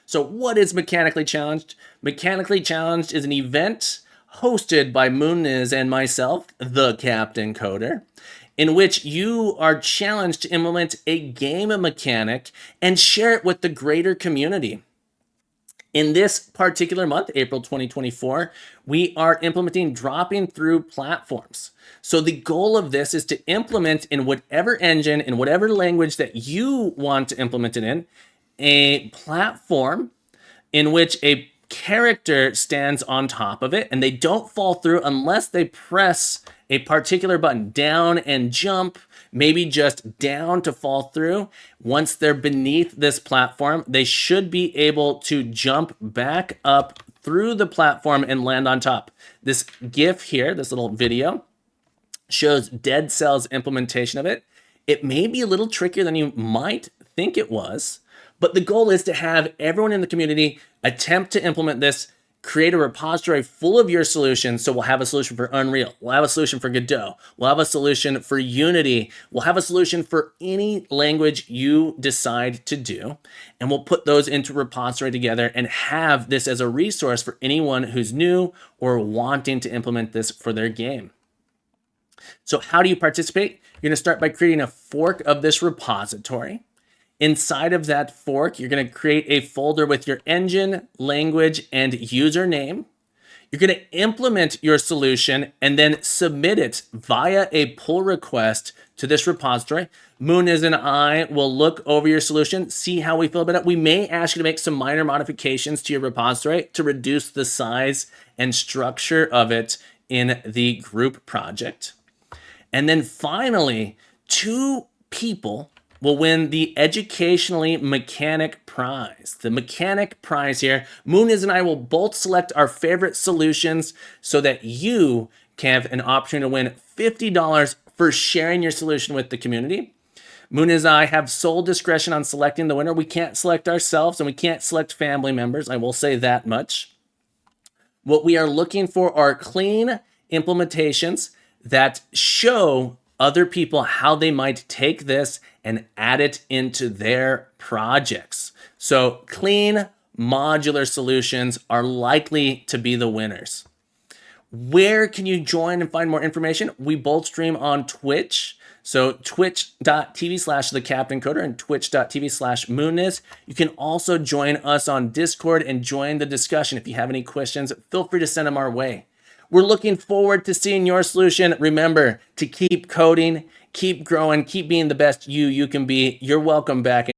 So what is Mechanically Challenged? Mechanically Challenged is an event hosted by Muniz and myself, the Captain Coder, in which you are challenged to implement a game mechanic and share it with the greater community. In this particular month, April 2024, we are implementing dropping through platforms. So the goal of this is to implement in whatever engine, in whatever language that you want to implement it in, a platform in which a character stands on top of it and they don't fall through unless they press a particular button, down and jump, maybe just down to fall through. Once they're beneath this platform, they should be able to jump back up through the platform and land on top. This GIF here, this little video, shows Dead Cells implementation of it. It may be a little trickier than you might think it was, but the goal is to have everyone in the community attempt to implement this, create a repository full of your solutions. So we'll have a solution for Unreal. We'll have a solution for Godot. We'll have a solution for Unity. We'll have a solution for any language you decide to do. And we'll put those into a repository together and have this as a resource for anyone who's new or wanting to implement this for their game. So how do you participate? You're going to start by creating a fork of this repository. Inside of that fork, you're going to create a folder with your engine, language, and username. You're going to implement your solution and then submit it via a pull request to this repository. Muniz and I will look over your solution, see how we feel about it. We may ask you to make some minor modifications to your repository to reduce the size and structure of it in the group project. And then finally, 2 people will win the Educationally Mechanic Prize. The Mechanic Prize here, Muniz and I will both select our favorite solutions so that you can have an option to win $50 for sharing your solution with the community. Muniz and I have sole discretion on selecting the winner. We can't select ourselves and we can't select family members. I will say that much. What we are looking for are clean implementations that show other people how they might take this and add it into their projects. So clean modular solutions are likely to be the winners. Where can you join and find more information? We both stream on Twitch. So twitch.tv/thecaptaincoder and twitch.tv/Muniz. You can also join us on Discord and join the discussion. If you have any questions, feel free to send them our way. We're looking forward to seeing your solution. Remember to keep coding, keep growing, keep being the best you can be. You're welcome back.